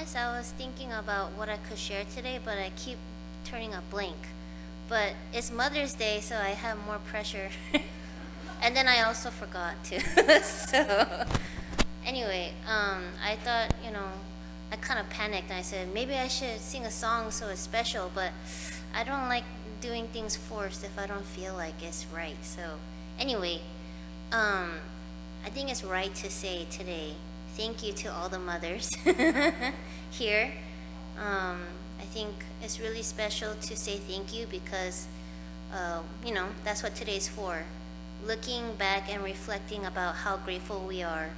honest, I was thinking about what I could share today, but I keep turning a blank. But it's Mother's Day, so I have more pressure. And then I also forgot too. So anyway, I thought, I kind of panicked and I said, maybe I should sing a song so it's special, but I don't like doing things forced if I don't feel like it's right. So anyway, I think it's right to say today, thank you to all the mothers here. I think it's really special to say thank you because, that's what today's for. Looking back and reflecting about how grateful we are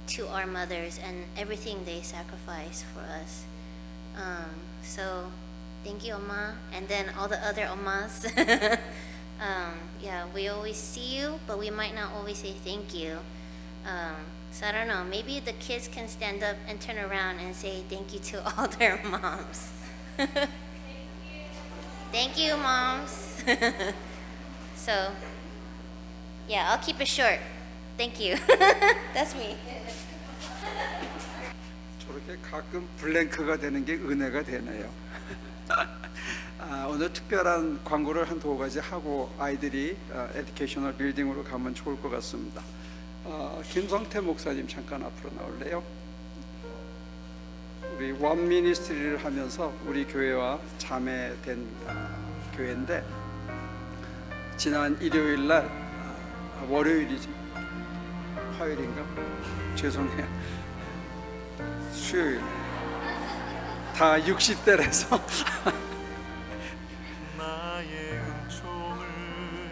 to our mothers and everything they sacrifice for us. So thank you, Oma, and then all the other Omas. Yeah, we always see you, but we might not always say thank you. So I don't know, maybe the kids can stand up and turn around and say thank you to all their moms. Thank you, moms. So, yeah, I'll keep it short. Thank you. That's me. 저렇게 가끔 블랭크가 되는 게 은혜가 되네요. 오늘 특별한 광고를 한 두 가지 하고 아이들이 에듀케이셔널 빌딩으로 가면 좋을 것 같습니다. 김성태 목사님 잠깐 앞으로 나올래요? 우리 원 미니스트리를 하면서 우리 교회와 자매된 교회인데 지난 일요일 날 월요일이죠. 화요일인가? 죄송해요. 수요일 다 60대라서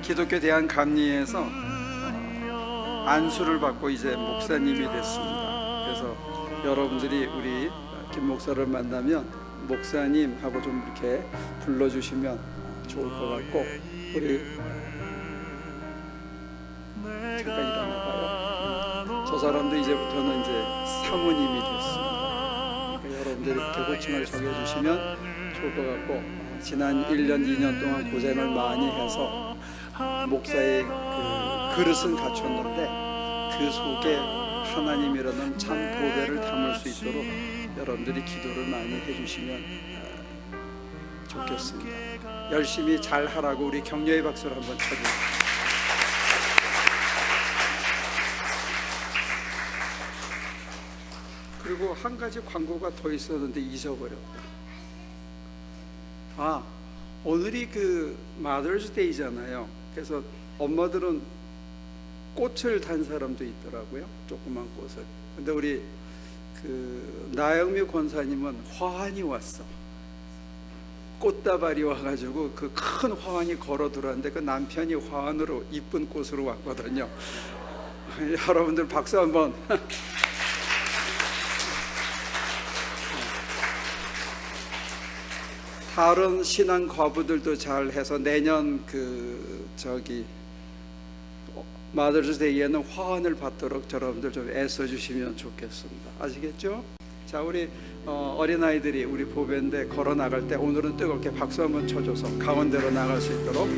기독교 대한감리에서 안수를 받고 이제 목사님이 됐습니다. 그래서 여러분들이 우리 김 목사를 만나면 목사님 하고 좀 이렇게 불러주시면 좋을 것 같고, 우리 잠깐 일어나봐요. 저 사람도 이제부터는 이제 사모님이 됐습니다. 그러니까 여러분들이 이렇게 호칭을 정해주시면 좋을 것 같고, 지난 1년, 2년 동안 고생을 많이 해서 목사의 그 그릇은 갖췄는데 그 속에 하나님이라는 참 보배를 담을 수 있도록 여러분들이 기도를 많이 해주시면 좋겠습니다. 열심히 잘 하라고 우리 격려의 박수를 한번 쳐주세요. 그리고 한 가지 광고가 더 있었는데 잊어버렸다. 오늘이 그 마더스 데이잖아요. 그래서 엄마들은 꽃을 단 사람도 있더라고요. 조그만 꽃을. 근데 우리 그 나영미 권사님은 화환이 왔어. 꽃다발이 와가지고 그 큰 화환이 걸어 들어왔는데 그 남편이 화환으로 이쁜 꽃으로 왔거든요. 여러분들 박수 한번. 다른 신앙 과부들도 잘 해서 내년 마더스 데이에는 화환을 받도록 여러분들 좀 애써 주시면 좋겠습니다. 아시겠죠? 자, 우리 어린아이들이 우리 보배인데 걸어 나갈 때 오늘은 뜨겁게 박수 한번 쳐줘서 가운데로 나갈 수 있도록.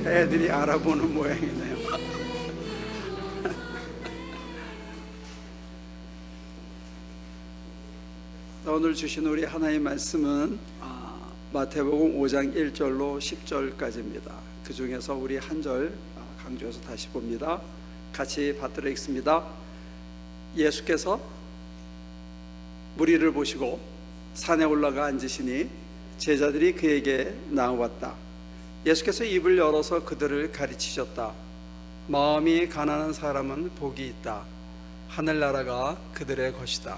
애들이 알아보는 모양이네요. 오늘 주신 우리 하나님의 말씀은 마태복음 5장 1절로 10절까지입니다. 그 중에서 우리 한 절 강조해서 다시 봅니다. 같이 받들어 읽습니다. 예수께서 무리를 보시고 산에 올라가 앉으시니 제자들이 그에게 나왔다. 예수께서 입을 열어서 그들을 가르치셨다. 마음이 가난한 사람은 복이 있다. 하늘나라가 그들의 것이다.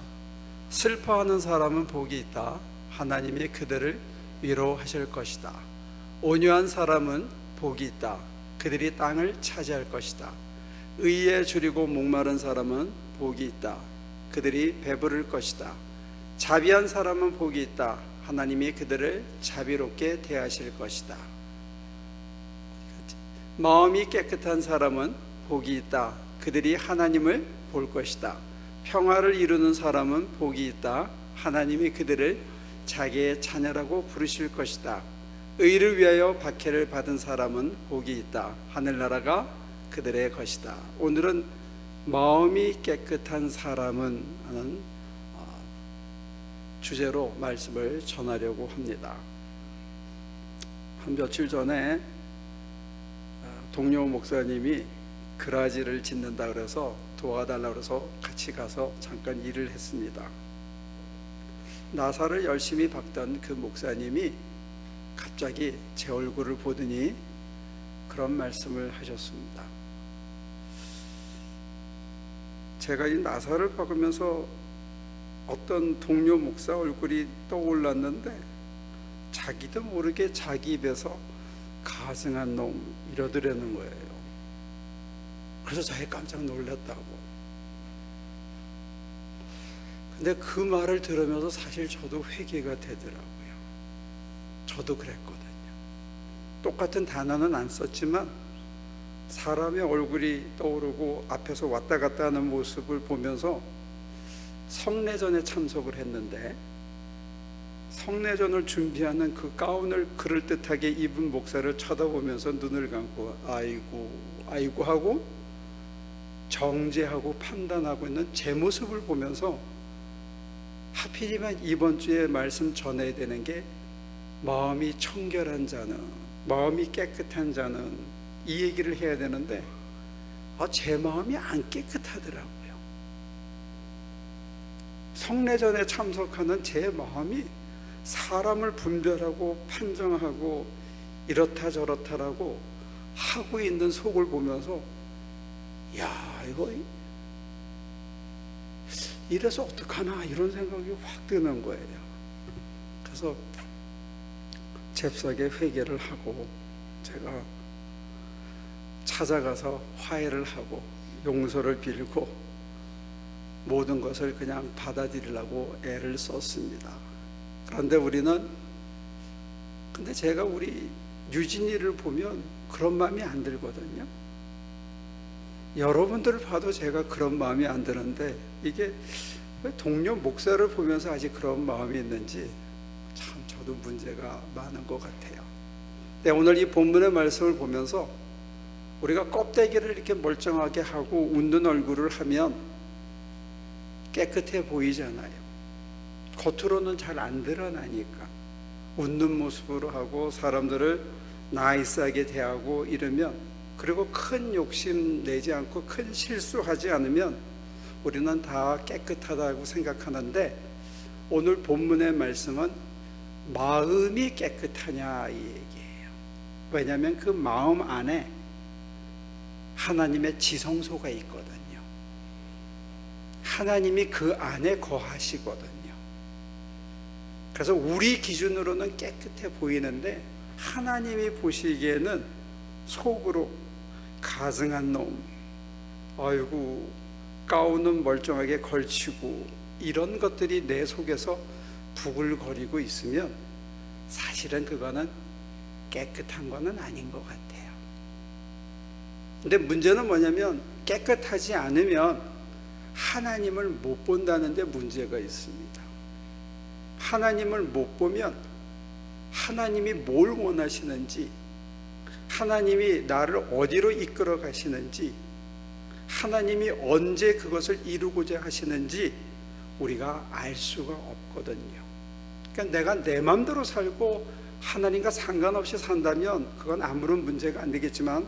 슬퍼하는 사람은 복이 있다. 하나님이 그들을 위로하실 것이다. 온유한 사람은 복이 있다. 그들이 땅을 차지할 것이다. 의에 줄이고 목마른 사람은 복이 있다. 그들이 배부를 것이다. 자비한 사람은 복이 있다. 하나님이 그들을 자비롭게 대하실 것이다. 마음이 깨끗한 사람은 복이 있다. 그들이 하나님을 볼 것이다. 평화를 이루는 사람은 복이 있다. 하나님이 그들을 자기의 자녀라고 부르실 것이다. 의를 위하여 박해를 받은 사람은 복이 있다. 하늘나라가 그들의 것이다. 오늘은 마음이 깨끗한 사람은 하는 주제로 말씀을 전하려고 합니다. 한 며칠 전에 동료 목사님이 그라지를 짓는다 그래서 도와달라고 그래서 같이 가서 잠깐 일을 했습니다. 나사를 열심히 박던 그 목사님이 갑자기 제 얼굴을 보더니 그런 말씀을 하셨습니다. 제가 이 나사를 박으면서 어떤 동료 목사 얼굴이 떠올랐는데 자기도 모르게 자기 입에서 가증한 놈 이러더라는 거예요. 그래서 자기 깜짝 놀랐다고. 근데 그 말을 들으면서 사실 저도 회개가 되더라고요. 저도 그랬거든요. 똑같은 단어는 안 썼지만 사람의 얼굴이 떠오르고 앞에서 왔다 갔다 하는 모습을 보면서 성례전에 참석을 했는데 성례전을 준비하는 그 가운을 그럴듯하게 입은 목사를 쳐다보면서 눈을 감고 아이고 하고 정죄하고 판단하고 있는 제 모습을 보면서 하필이면 이번 주에 말씀 전해야 되는 게 마음이 청결한 자는, 마음이 깨끗한 자는, 이 얘기를 해야 되는데 제 마음이 안 깨끗하더라고요. 성례전에 참석하는 제 마음이 사람을 분별하고 판정하고 이렇다 저렇다라고 하고 있는 속을 보면서 야, 이거 이래서 어떡하나 이런 생각이 확 드는 거예요. 그래서 잽싸게 회개를 하고 제가 찾아가서 화해를 하고 용서를 빌고 모든 것을 그냥 받아들이려고 애를 썼습니다. 그런데 근데 제가 우리 유진이를 보면 그런 마음이 안 들거든요. 여러분들을 봐도 제가 그런 마음이 안 드는데 이게 왜 동료 목사를 보면서 아직 그런 마음이 있는지 참 저도 문제가 많은 것 같아요. 네, 오늘 이 본문의 말씀을 보면서 우리가 껍데기를 이렇게 멀쩡하게 하고 웃는 얼굴을 하면 깨끗해 보이잖아요. 겉으로는 잘 안 드러나니까 웃는 모습으로 하고 사람들을 나이스하게 대하고 이러면, 그리고 큰 욕심 내지 않고 큰 실수하지 않으면 우리는 다 깨끗하다고 생각하는데 오늘 본문의 말씀은 마음이 깨끗하냐 이 얘기예요. 왜냐하면 그 마음 안에 하나님의 지성소가 있거든요. 하나님이 그 안에 거하시거든요. 그래서 우리 기준으로는 깨끗해 보이는데 하나님이 보시기에는 속으로 가증한 놈, 아이고 가운은 멀쩡하게 걸치고 이런 것들이 내 속에서 부글거리고 있으면 사실은 그거는 깨끗한 거는 아닌 것 같아요. 근데 문제는 뭐냐면 깨끗하지 않으면 하나님을 못 본다는 데 문제가 있습니다. 하나님을 못 보면 하나님이 뭘 원하시는지, 하나님이 나를 어디로 이끌어 가시는지, 하나님이 언제 그것을 이루고자 하시는지 우리가 알 수가 없거든요. 그러니까 내가 내 마음대로 살고 하나님과 상관없이 산다면 그건 아무런 문제가 안 되겠지만,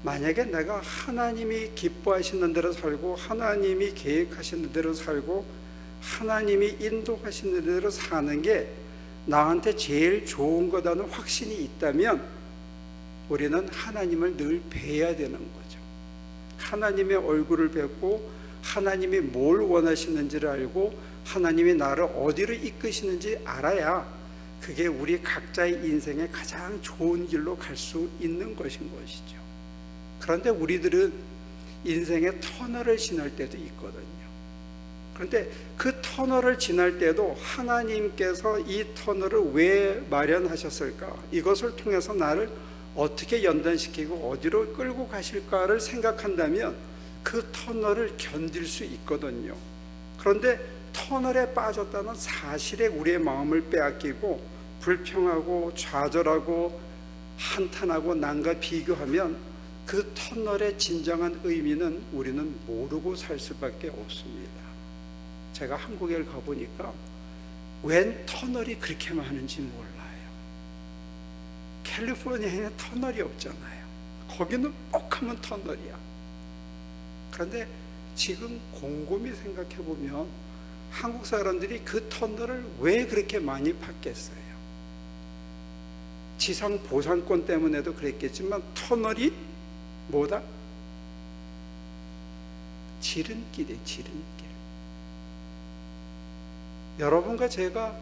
만약에 내가 하나님이 기뻐하시는 대로 살고 하나님이 계획하시는 대로 살고 하나님이 인도하시는 대로 사는 게 나한테 제일 좋은 거다는 확신이 있다면 우리는 하나님을 늘 뵈야 되는 거죠. 하나님의 얼굴을 뵙고 하나님이 뭘 원하시는지를 알고 하나님이 나를 어디로 이끄시는지 알아야 그게 우리 각자의 인생의 가장 좋은 길로 갈 수 있는 것인 것이죠. 그런데 우리들은 인생의 터널을 지날 때도 있거든요. 그런데 그 터널을 지날 때도 하나님께서 이 터널을 왜 마련하셨을까? 이것을 통해서 나를 어떻게 연단시키고 어디로 끌고 가실까를 생각한다면 그 터널을 견딜 수 있거든요. 그런데 터널에 빠졌다는 사실에 우리의 마음을 빼앗기고 불평하고 좌절하고 한탄하고 남과 비교하면 그 터널의 진정한 의미는 우리는 모르고 살 수밖에 없습니다. 제가 한국에 가보니까 웬 터널이 그렇게 많은지 몰라요. 캘리포니아에는 터널이 없잖아요. 거기는 꼭 하면 터널이야. 그런데 지금 곰곰이 생각해 보면 한국 사람들이 그 터널을 왜 그렇게 많이 팠겠어요? 지상 보상권 때문에도 그랬겠지만 터널이 뭐다? 지름길이에요. 지름길. 여러분과 제가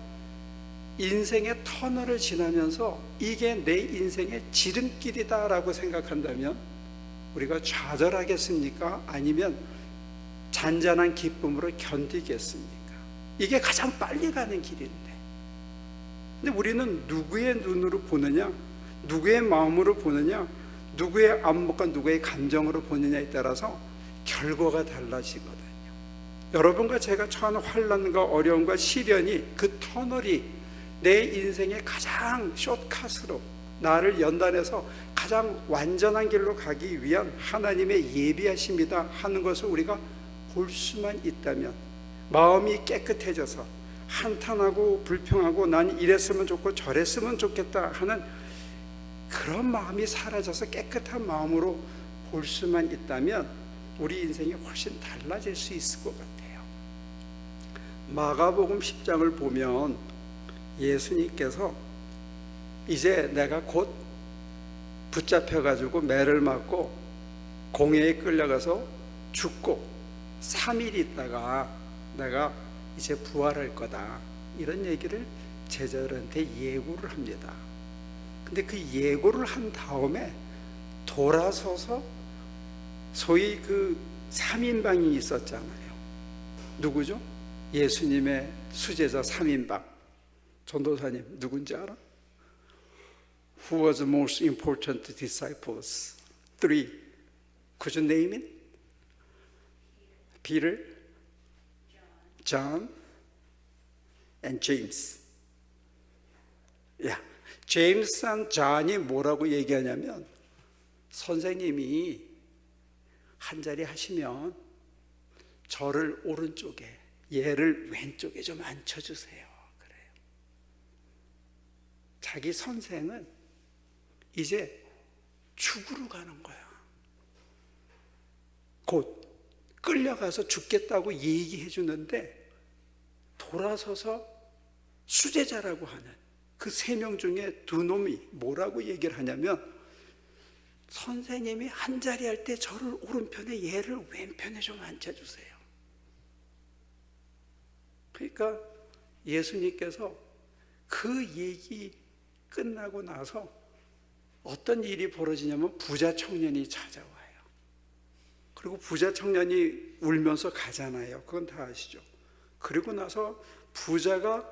인생의 터널을 지나면서 이게 내 인생의 지름길이다 라고 생각한다면 우리가 좌절하겠습니까? 아니면 잔잔한 기쁨으로 견디겠습니까? 이게 가장 빨리 가는 길인데, 근데 우리는 누구의 눈으로 보느냐, 누구의 마음으로 보느냐, 누구의 안목과 누구의 감정으로 보느냐에 따라서 결과가 달라지거든요. 여러분과 제가 처한 환난과 어려움과 시련이, 그 터널이 내 인생의 가장 숏컷으로 나를 연단해서 가장 완전한 길로 가기 위한 하나님의 예비하심이다 하는 것을 우리가 볼 수만 있다면, 마음이 깨끗해져서 한탄하고 불평하고 난 이랬으면 좋고 저랬으면 좋겠다 하는 그런 마음이 사라져서 깨끗한 마음으로 볼 수만 있다면 우리 인생이 훨씬 달라질 수 있을 것 같아요. 마가복음 10장을 보면 예수님께서 이제 내가 곧 붙잡혀가지고 매를 맞고 공회에 끌려가서 죽고 3일 있다가 내가 이제 부활할 거다, 이런 얘기를 제자들한테 예고를 합니다. 근데 그 예고를 한 다음에 돌아서서 소위 그 3인방이 있었잖아요. 누구죠? 예수님의 수제자 3인방. 전도사님 누군지 알아? Who was the most important disciples? 3. Could you name it? Peter, John, and James. 야, 제임스 and 존이 뭐라고 얘기하냐면, 선생님이 한 자리 하시면 저를 오른쪽에, 얘를 왼쪽에 좀 앉혀주세요. 그래요. 자기 선생은 이제 죽으러 가는 거야. 곧 끌려가서 죽겠다고 얘기해 주는데 돌아서서 수제자라고 하는 그 3명 중에 2놈이 뭐라고 얘기를 하냐면, 선생님이 한 자리 할 때 저를 오른편에 얘를 왼편에 좀 앉혀주세요. 그러니까 예수님께서 그 얘기 끝나고 나서 어떤 일이 벌어지냐면 부자 청년이 찾아와요. 그리고 부자 청년이 울면서 가잖아요. 그건 다 아시죠? 그리고 나서 부자가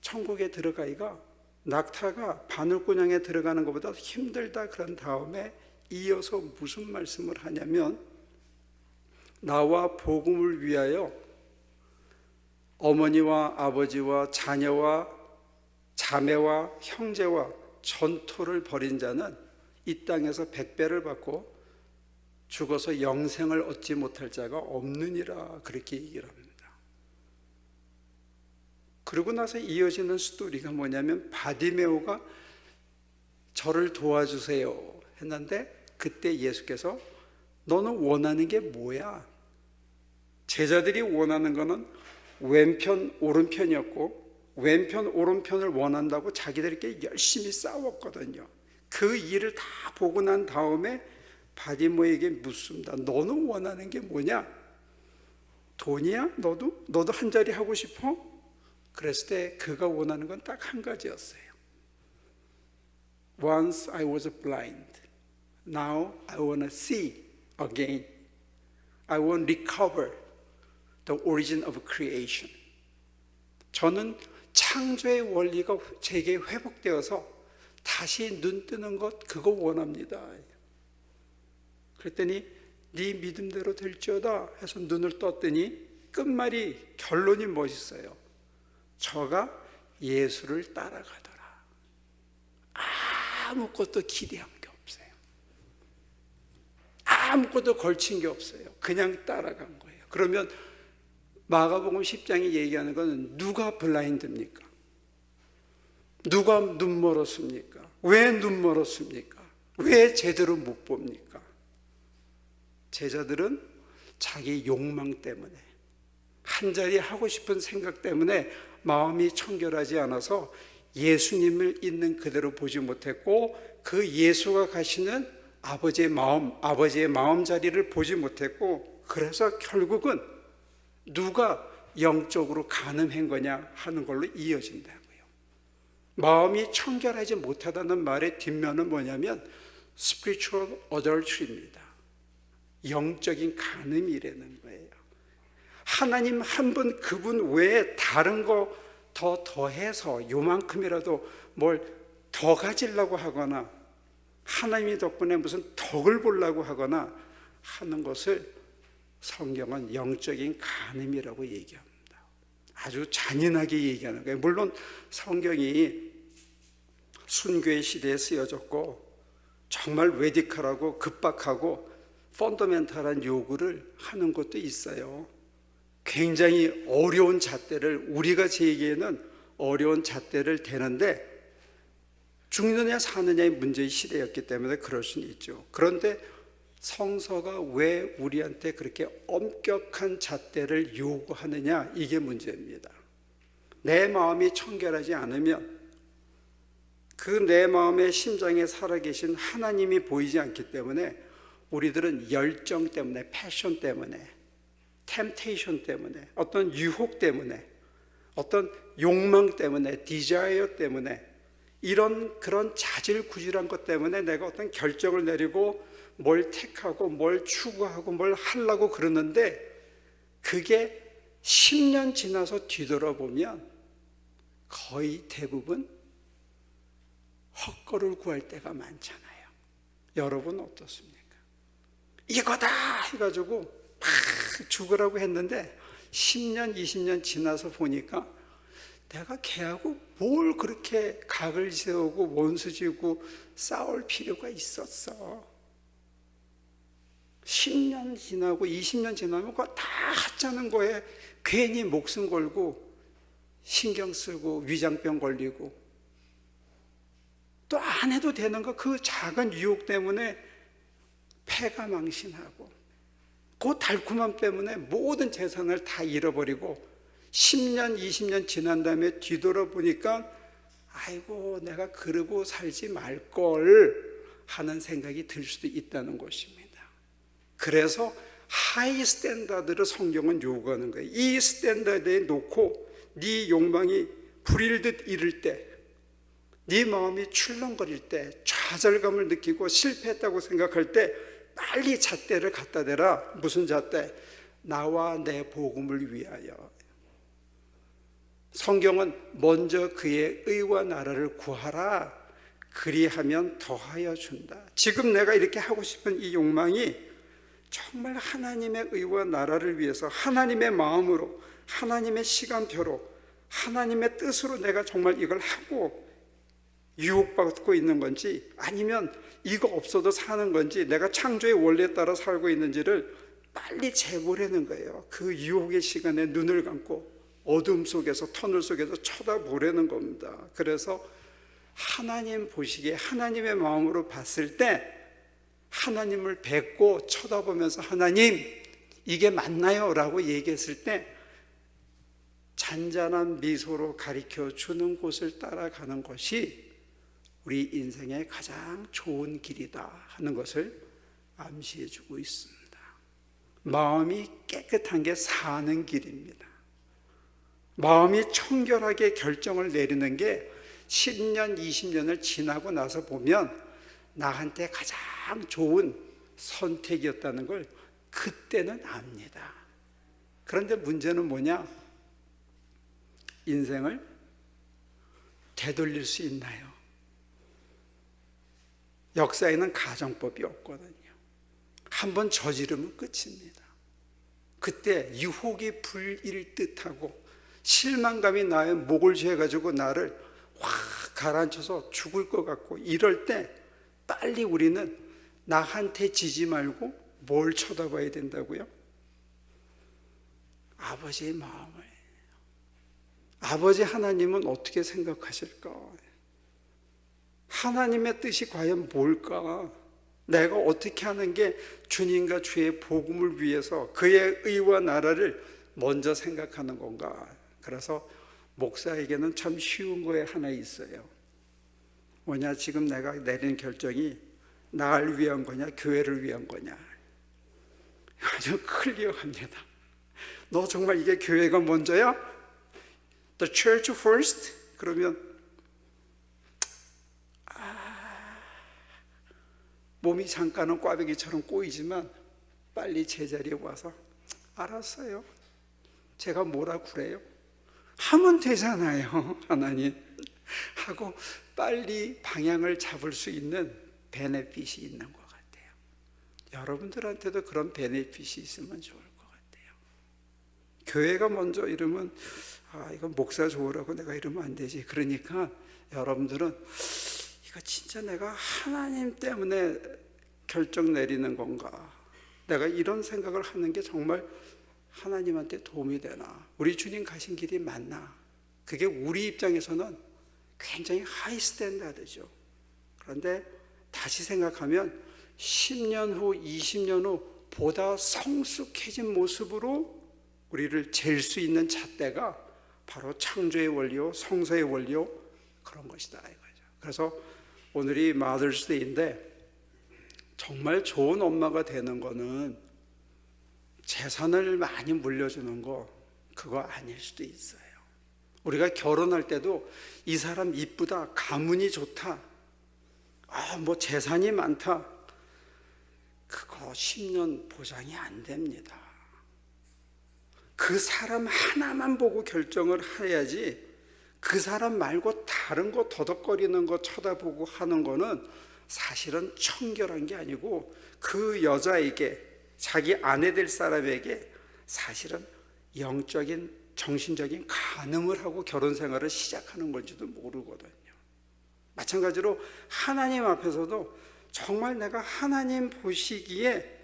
천국에 들어가기가 낙타가 바늘구멍에 들어가는 것보다 힘들다 그런 다음에 이어서 무슨 말씀을 하냐면, 나와 복음을 위하여 어머니와 아버지와 자녀와 자매와 형제와 전토를 벌인 자는 이 땅에서 100배를 받고 죽어서 영생을 얻지 못할 자가 없느니라, 그렇게 얘기를 합니다. 그러고 나서 이어지는 스토리가 뭐냐면, 바디메오가 저를 도와주세요 했는데 그때 예수께서 너는 원하는 게 뭐야? 제자들이 원하는 거는 왼편 오른편이었고, 왼편 오른편을 원한다고 자기들끼리 열심히 싸웠거든요. 그 일을 다 보고 난 다음에 바디모에게 묻습니다. 너는 원하는 게 뭐냐? 돈이야? 너도 한 자리 하고 싶어? 그랬을 때 그가 원하는 건 딱 한 가지였어요. Once I was blind, now I want to see again. I want to recover the origin of creation. 저는 창조의 원리가 제게 회복되어서 다시 눈 뜨는 것, 그거 원합니다. 그랬더니 네 믿음대로 될지어다 해서 눈을 떴더니 끝말이 결론이 멋있어요. 저가 예수를 따라가더라. 아무것도 기대한 게 없어요. 아무것도 걸친 게 없어요. 그냥 따라간 거예요. 그러면 마가복음 10장이 얘기하는 것은 누가 블라인드입니까? 누가 눈 멀었습니까? 왜 눈 멀었습니까? 왜 제대로 못 봅니까? 제자들은 자기 욕망 때문에, 한 자리 하고 싶은 생각 때문에 마음이 청결하지 않아서 예수님을 있는 그대로 보지 못했고, 그 예수가 가시는 아버지의 마음자리를 보지 못했고, 그래서 결국은 누가 영적으로 가늠한 거냐 하는 걸로 이어진다고요. 마음이 청결하지 못하다는 말의 뒷면은 뭐냐면 spiritual adultery입니다. 영적인 간음이라는 거예요. 하나님 한 분 그분 외에 다른 거 더 더해서 요만큼이라도 뭘 더 가지려고 하거나 하나님의 덕분에 무슨 덕을 보려고 하거나 하는 것을 성경은 영적인 간음이라고 얘기합니다. 아주 잔인하게 얘기하는 거예요. 물론 성경이 순교의 시대에 쓰여졌고 정말 레디컬하고 급박하고 펀더멘탈한 요구를 하는 것도 있어요. 굉장히 어려운 잣대를, 우리가 제기에는 어려운 잣대를 대는데 죽느냐 사느냐의 문제의 시대였기 때문에 그럴 수는 있죠. 그런데 성서가 왜 우리한테 그렇게 엄격한 잣대를 요구하느냐, 이게 문제입니다. 내 마음이 청결하지 않으면 그 내 마음의 심장에 살아계신 하나님이 보이지 않기 때문에 우리들은 열정 때문에, 패션 때문에, 템테이션 때문에, 어떤 유혹 때문에, 어떤 욕망 때문에, 디자이어 때문에, 그런 자질구질한 것 때문에 내가 어떤 결정을 내리고 뭘 택하고 뭘 추구하고 뭘 하려고 그러는데, 그게 10년 지나서 뒤돌아보면 거의 대부분 헛거를 구할 때가 많잖아요. 여러분 어떻습니까? 이거다 해가지고 막 죽으라고 했는데 10년, 20년 지나서 보니까 내가 걔하고 뭘 그렇게 각을 세우고 원수지고 싸울 필요가 있었어. 10년 지나고 20년 지나면 그거 다 하자는 거에 괜히 목숨 걸고 신경 쓰고 위장병 걸리고 또 안 해도 되는 거 그 작은 유혹 때문에 폐가 망신하고 그 달콤함 때문에 모든 재산을 다 잃어버리고 10년, 20년 지난 다음에 뒤돌아보니까 아이고 내가 그러고 살지 말걸 하는 생각이 들 수도 있다는 것입니다. 그래서 하이 스탠다드를 성경은 요구하는 거예요. 이 스탠다드에 놓고 네 욕망이 부릴듯 이를 때, 네 마음이 출렁거릴 때, 좌절감을 느끼고 실패했다고 생각할 때 빨리 잣대를 갖다 대라. 무슨 잣대? 나와 내 복음을 위하여. 성경은 먼저 그의 의와 나라를 구하라. 그리하면 더하여 준다. 지금 내가 이렇게 하고 싶은 이 욕망이 정말 하나님의 의와 나라를 위해서 하나님의 마음으로, 하나님의 시간표로, 하나님의 뜻으로 내가 정말 이걸 하고 유혹받고 있는 건지, 아니면 이거 없어도 사는 건지, 내가 창조의 원리에 따라 살고 있는지를 빨리 재보려는 거예요. 그 유혹의 시간에 눈을 감고 어둠 속에서, 터널 속에서 쳐다보려는 겁니다. 그래서 하나님 보시기에 하나님의 마음으로 봤을 때 하나님을 뵙고 쳐다보면서 하나님 이게 맞나요? 라고 얘기했을 때 잔잔한 미소로 가리켜 주는 곳을 따라가는 것이 우리 인생의 가장 좋은 길이다 하는 것을 암시해 주고 있습니다. 마음이 깨끗한 게 사는 길입니다. 마음이 청결하게 결정을 내리는 게 10년, 20년을 지나고 나서 보면 나한테 가장 좋은 선택이었다는 걸 그때는 압니다. 그런데 문제는 뭐냐? 인생을 되돌릴 수 있나요? 역사에는 가정법이 없거든요. 한번 저지르면 끝입니다. 그때 유혹이 불일 듯하고 실망감이 나의 목을 죄가지고 나를 확 가라앉혀서 죽을 것 같고, 이럴 때 빨리 우리는 나한테 지지 말고 뭘 쳐다봐야 된다고요? 아버지의 마음을. 아버지 하나님은 어떻게 생각하실까? 하나님의 뜻이 과연 뭘까? 내가 어떻게 하는 게 주님과 주의 복음을 위해서 그의 의와 나라를 먼저 생각하는 건가? 그래서 목사에게는 참 쉬운 거에 하나 있어요. 뭐냐, 지금 내가 내린 결정이 나를 위한 거냐, 교회를 위한 거냐. 아주 클리어합니다. 너 정말 이게 교회가 먼저야? The church first? 그러면 몸이 잠깐은 꽈배기처럼 꼬이지만 빨리 제자리에 와서 알았어요, 제가 뭐라 그래요? 하면 되잖아요, 하나님 하고 빨리 방향을 잡을 수 있는 베네핏이 있는 것 같아요. 여러분들한테도 그런 베네핏이 있으면 좋을 것 같아요. 교회가 먼저 이러면 이건 목사 좋으라고 내가 이러면 안 되지. 그러니까 여러분들은 이거 진짜 내가 하나님 때문에 결정 내리는 건가? 내가 이런 생각을 하는 게 정말 하나님한테 도움이 되나? 우리 주님 가신 길이 맞나? 그게 우리 입장에서는 굉장히 하이 스탠다드죠. 그런데 다시 생각하면 10년 후, 20년 후 보다 성숙해진 모습으로 우리를 잴 수 있는 잣대가 바로 창조의 원리요, 성서의 원리요, 그런 것이다 이거죠. 그래서 오늘이 마더스데이인데 정말 좋은 엄마가 되는 거는 재산을 많이 물려주는 거 그거 아닐 수도 있어요. 우리가 결혼할 때도 이 사람 이쁘다, 가문이 좋다, 뭐 재산이 많다, 그거 10년 보장이 안 됩니다. 그 사람 하나만 보고 결정을 해야지, 그 사람 말고 다른 거 더덕거리는 거 쳐다보고 하는 거는 사실은 청결한 게 아니고 그 여자에게, 자기 아내 될 사람에게 사실은 영적인 정신적인 간음을 하고 결혼 생활을 시작하는 건지도 모르거든요. 마찬가지로 하나님 앞에서도 정말 내가 하나님 보시기에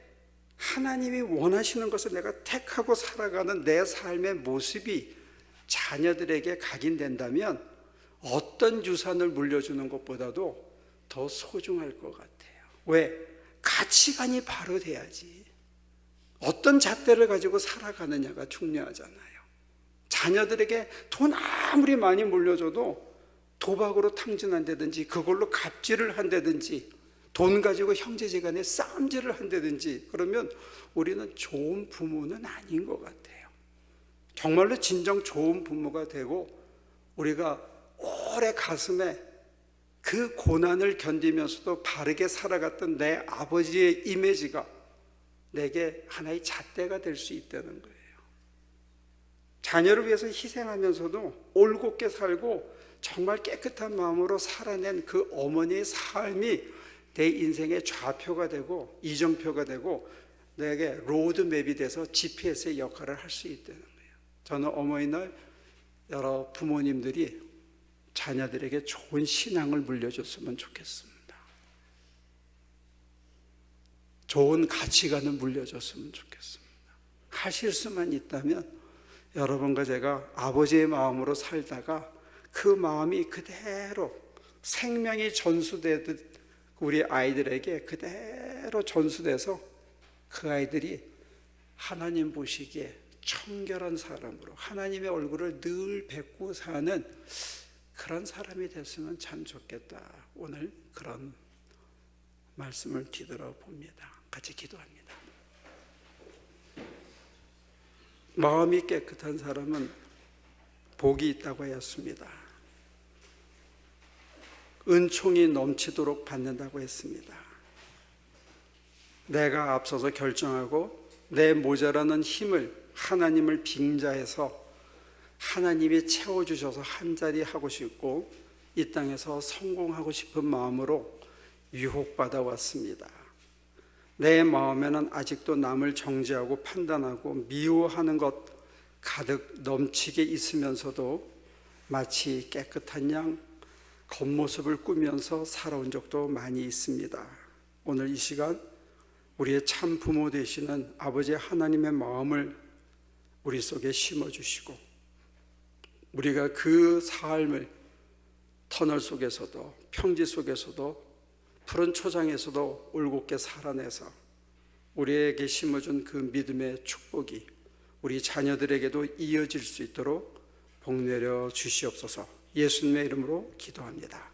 하나님이 원하시는 것을 내가 택하고 살아가는 내 삶의 모습이 자녀들에게 각인된다면 어떤 유산을 물려주는 것보다도 더 소중할 것 같아요. 왜? 가치관이 바로 돼야지. 어떤 잣대를 가지고 살아가느냐가 중요하잖아요. 자녀들에게 돈 아무리 많이 물려줘도 도박으로 탕진한다든지 그걸로 갑질을 한다든지 돈 가지고 형제지간에 싸움질을 한다든지 그러면 우리는 좋은 부모는 아닌 것 같아요. 정말로 진정 좋은 부모가 되고 우리가 오래 가슴에 그 고난을 견디면서도 바르게 살아갔던 내 아버지의 이미지가 내게 하나의 잣대가 될 수 있다는 거예요. 자녀를 위해서 희생하면서도 올곧게 살고 정말 깨끗한 마음으로 살아낸 그 어머니의 삶이 내 인생의 좌표가 되고 이정표가 되고 내게 로드맵이 돼서 GPS의 역할을 할 수 있다는 거예요. 저는 어머니날 여러 부모님들이 자녀들에게 좋은 신앙을 물려줬으면 좋겠습니다. 좋은 가치관을 물려줬으면 좋겠습니다. 하실 수만 있다면 여러분과 제가 아버지의 마음으로 살다가 그 마음이 그대로 생명이 전수되듯 우리 아이들에게 그대로 전수돼서 그 아이들이 하나님 보시기에 청결한 사람으로 하나님의 얼굴을 늘 뵙고 사는 그런 사람이 됐으면 참 좋겠다. 오늘 그런 말씀을 뒤돌아봅니다. 같이 기도합니다. 마음이 깨끗한 사람은 복이 있다고 하였습니다. 은총이 넘치도록 받는다고 했습니다. 내가 앞서서 결정하고 내 모자라는 힘을 하나님을 빙자해서 하나님이 채워주셔서 한자리 하고 싶고 이 땅에서 성공하고 싶은 마음으로 유혹받아 왔습니다. 내 마음에는 아직도 남을 정죄하고 판단하고 미워하는 것 가득 넘치게 있으면서도 마치 깨끗한 양 겉모습을 꾸면서 살아온 적도 많이 있습니다. 오늘 이 시간 우리의 참 부모 되시는 아버지 하나님의 마음을 우리 속에 심어주시고 우리가 그 삶을 터널 속에서도 평지 속에서도 푸른 초장에서도 올곧게 살아내서 우리에게 심어준 그 믿음의 축복이 우리 자녀들에게도 이어질 수 있도록 복내려 주시옵소서. 예수님의 이름으로 기도합니다.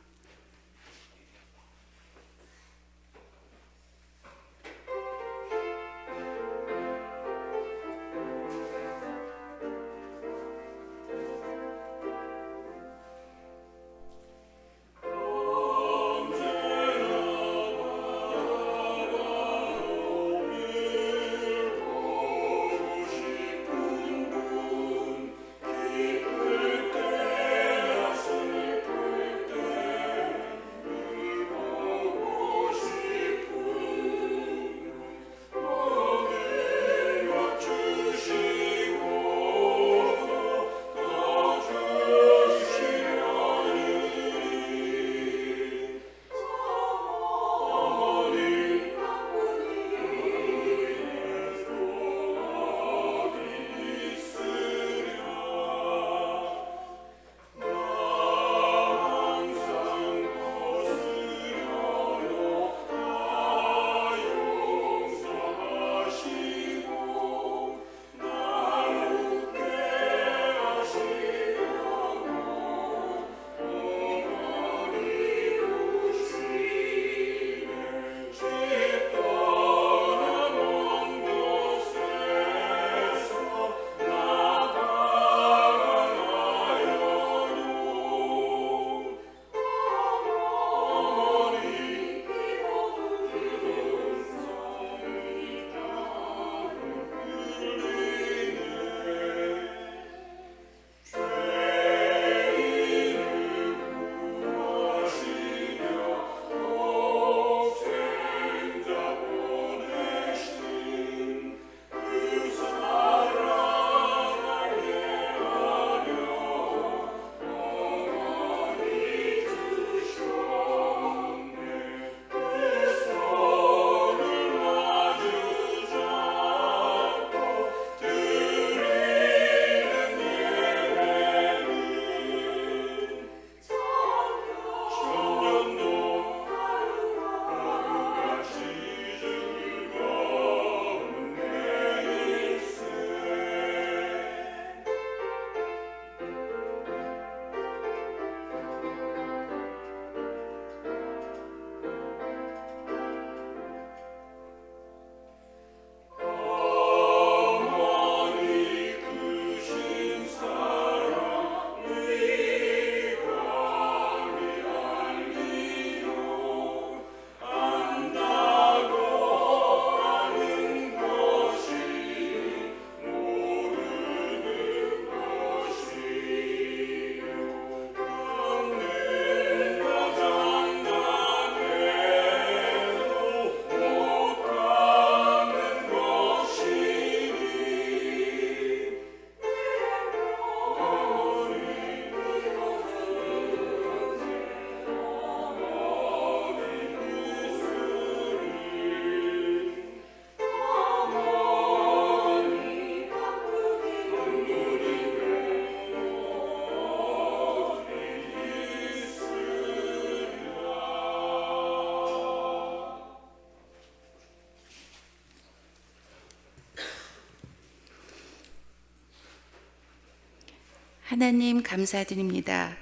하나님 감사드립니다.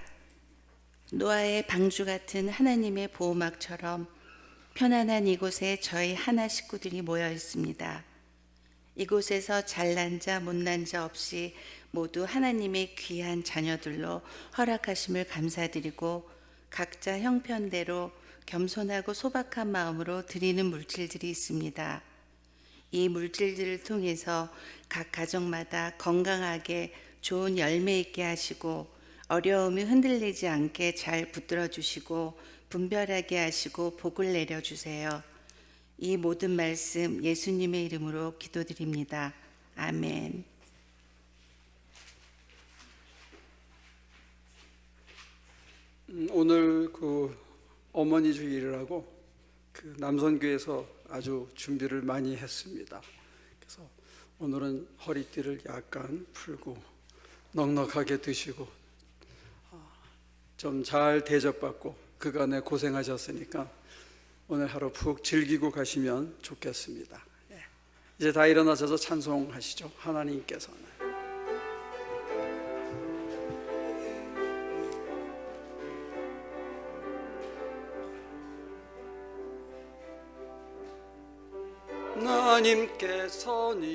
노아의 방주 같은 하나님의 보호막처럼 편안한 이곳에 저희 하나 식구들이 모여 있습니다. 이곳에서 잘난 자 못난 자 없이 모두 하나님의 귀한 자녀들로 허락하심을 감사드리고 각자 형편대로 겸손하고 소박한 마음으로 드리는 물질들이 있습니다. 이 물질들을 통해서 각 가정마다 건강하게 좋은 열매 있게 하시고 어려움이 흔들리지 않게 잘 붙들어 주시고 분별하게 하시고 복을 내려 주세요. 이 모든 말씀 예수님의 이름으로 기도드립니다. 아멘. 오늘 어머니 주일이라고 남선교에서 아주 준비를 많이 했습니다. 그래서 오늘은 허리띠를 약간 풀고 넉넉하게 드시고 좀 잘 대접받고 그간에 고생하셨으니까 오늘 하루 푹 즐기고 가시면 좋겠습니다. 이제 다 일어나셔서 찬송하시죠. 하나님께서는 하나님께서는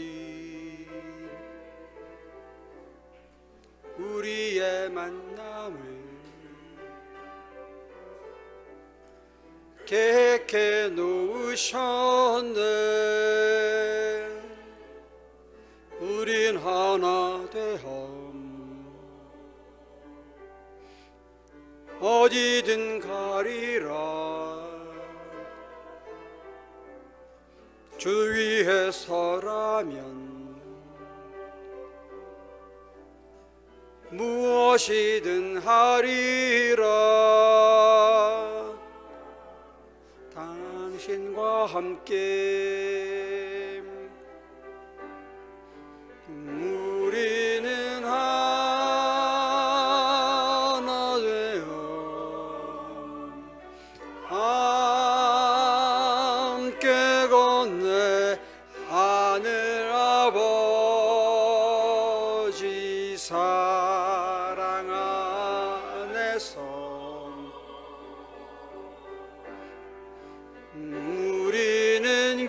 우리의 만남을 계획해 놓으셨네. 우린 하나 되엄 어디든 가리라. 주 위에 서라면 무엇이든 하리라. 당신과 함께 우리는 하나 되어 함께 건네 하늘 아버지 사랑 안에서 우리는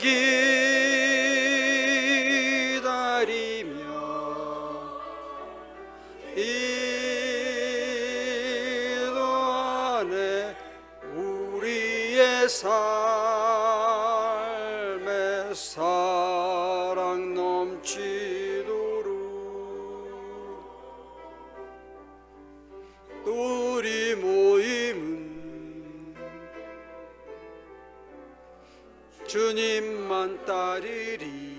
기다리며 이도 안에 우리의 삶에 사랑 넘치도록 또 우리 모임은 주님만 따르리.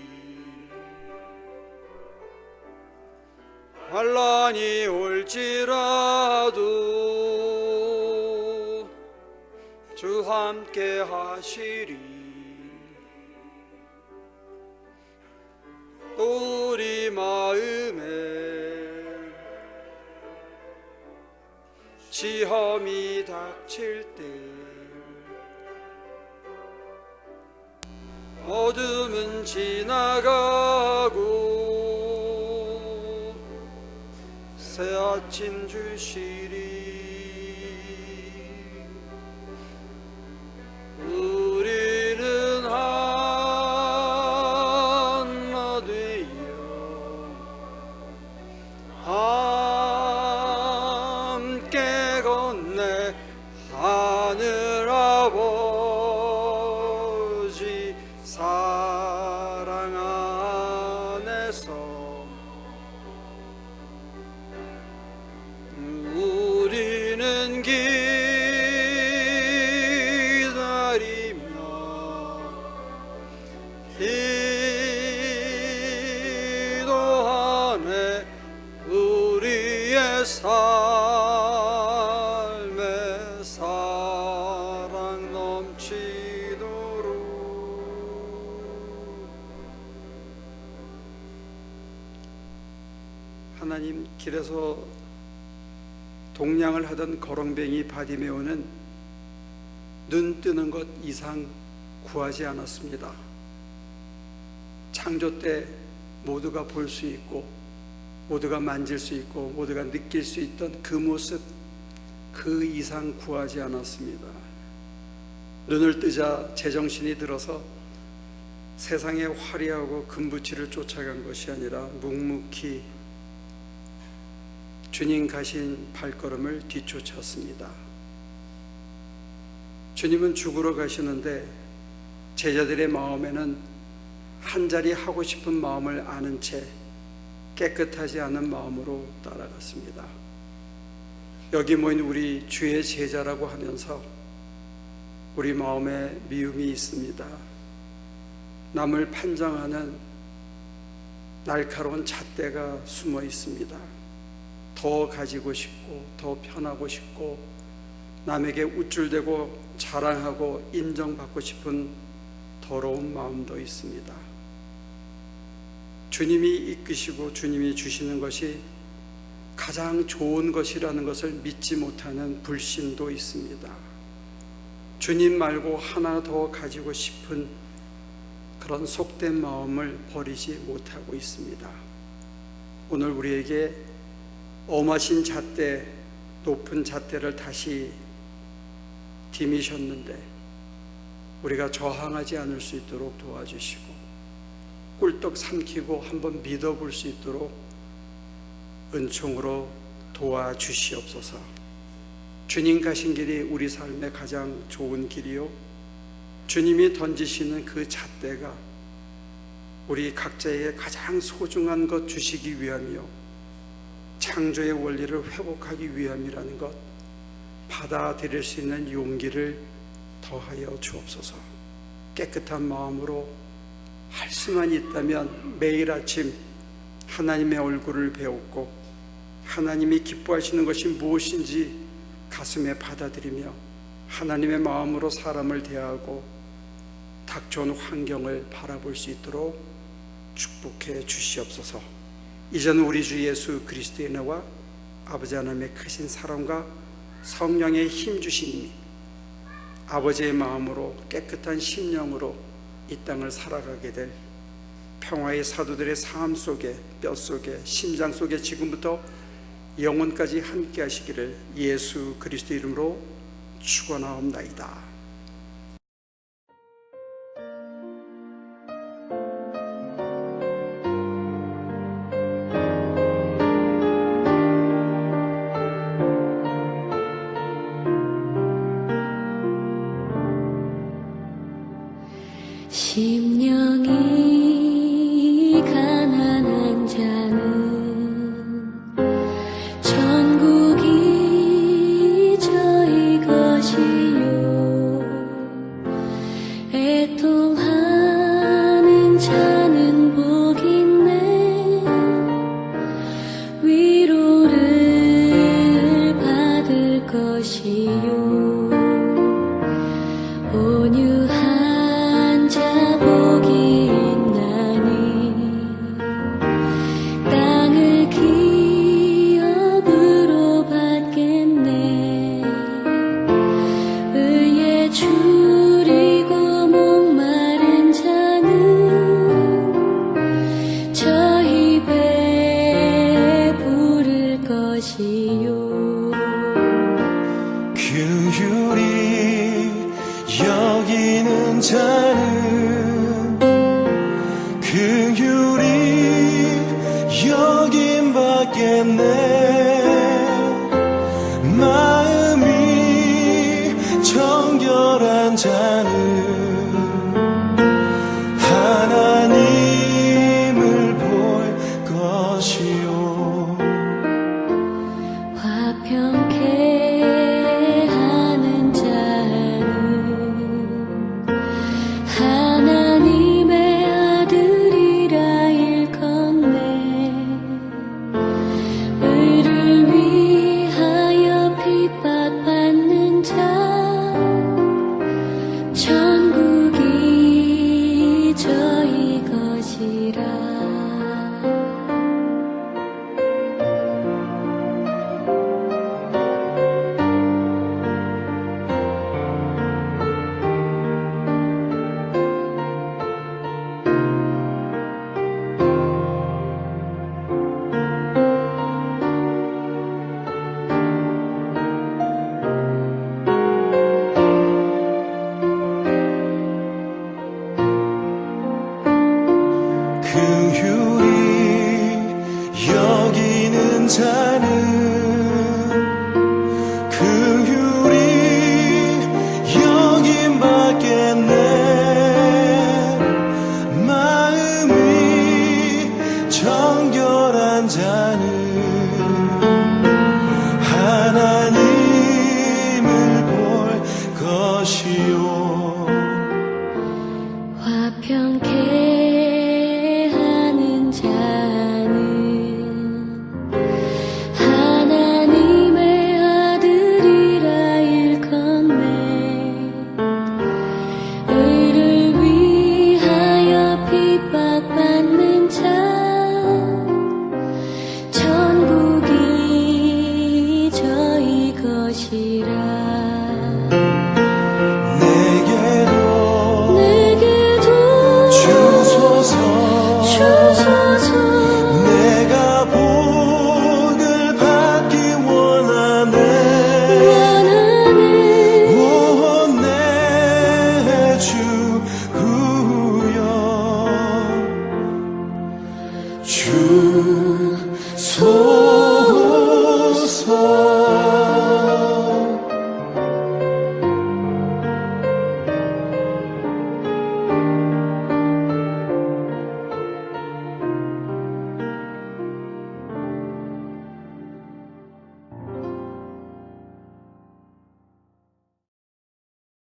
환난이 올지라도 주 함께 하시리. 또 우리 마음에 시험이 닥칠 때 어둠은 지나가고 새 아침 주시리. 우리는 하나 되어 함께 건네 하늘 아버지 사랑 안에서 우리는 기다리며 기도하네 우리의 삶에 사랑 넘치도록. 하나님 길에서 동냥을 하던 거렁뱅이 바디메오는 눈 뜨는 것 이상 구하지 않았습니다. 창조 때 모두가 볼 수 있고 모두가 만질 수 있고 모두가 느낄 수 있던 그 모습 그 이상 구하지 않았습니다. 눈을 뜨자 제정신이 들어서 세상의 화려하고 금부치를 쫓아간 것이 아니라 묵묵히 주님 가신 발걸음을 뒤쫓았습니다. 주님은 죽으러 가시는데 제자들의 마음에는 한 자리 하고 싶은 마음을 아는 채 깨끗하지 않은 마음으로 따라갔습니다. 여기 모인 우리 주의 제자라고 하면서 우리 마음에 미움이 있습니다. 남을 판정하는 날카로운 잣대가 숨어 있습니다. 더 가지고 싶고 더 편하고 싶고 남에게 우쭐대고 자랑하고 인정받고 싶은 더러운 마음도 있습니다. 주님이 이끄시고 주님이 주시는 것이 가장 좋은 것이라는 것을 믿지 못하는 불신도 있습니다. 주님 말고 하나 더 가지고 싶은 그런 속된 마음을 버리지 못하고 있습니다. 오늘 우리에게 엄하신 잣대, 높은 잣대를 다시 디미셨는데 우리가 저항하지 않을 수 있도록 도와주시고 꿀떡 삼키고 한번 믿어볼 수 있도록 은총으로 도와주시옵소서. 주님 가신 길이 우리 삶의 가장 좋은 길이요, 주님이 던지시는 그 잣대가 우리 각자에게 가장 소중한 것 주시기 위함이요, 창조의 원리를 회복하기 위함이라는 것 받아들일 수 있는 용기를 더하여 주옵소서. 깨끗한 마음으로 할 수만 있다면 매일 아침 하나님의 얼굴을 배웠고 하나님이 기뻐하시는 것이 무엇인지 가슴에 받아들이며 하나님의 마음으로 사람을 대하고 닥쳐온 환경을 바라볼 수 있도록 축복해 주시옵소서. 이제는 우리 주 예수 그리스도의 은혜와 아버지 하나님의 크신 사랑과 성령의 힘 주심이 아버지의 마음으로 깨끗한 심령으로 이 땅을 살아가게 될 평화의 사도들의 삶 속에, 뼈 속에, 심장 속에 지금부터 영원까지 함께 하시기를 예수 그리스도 이름으로 축원하옵나이다. 심령이 가난한 자는 천국이 저희 것이요, 애통하는 자는 복있네, 위로를 받을 것이요, 온유한 자 복이 있나니 땅을 기업으로 받겠네. 의에 줄이고 목마른 자는 저희 배부를 것이요, 긍휼히 여기는 자는 긍휼히 여김 받겠네. 마음이 정결한 자는 하나님을 볼 것이요, 화평케 하는 자는 하나님의 아들이라 일컫네. 의를 위하여 핍박받는 자 천국이 저희 것이라. 긍휼히 여기는 자는 긍휼히 여김 받겠네. 마음이 정결한 자는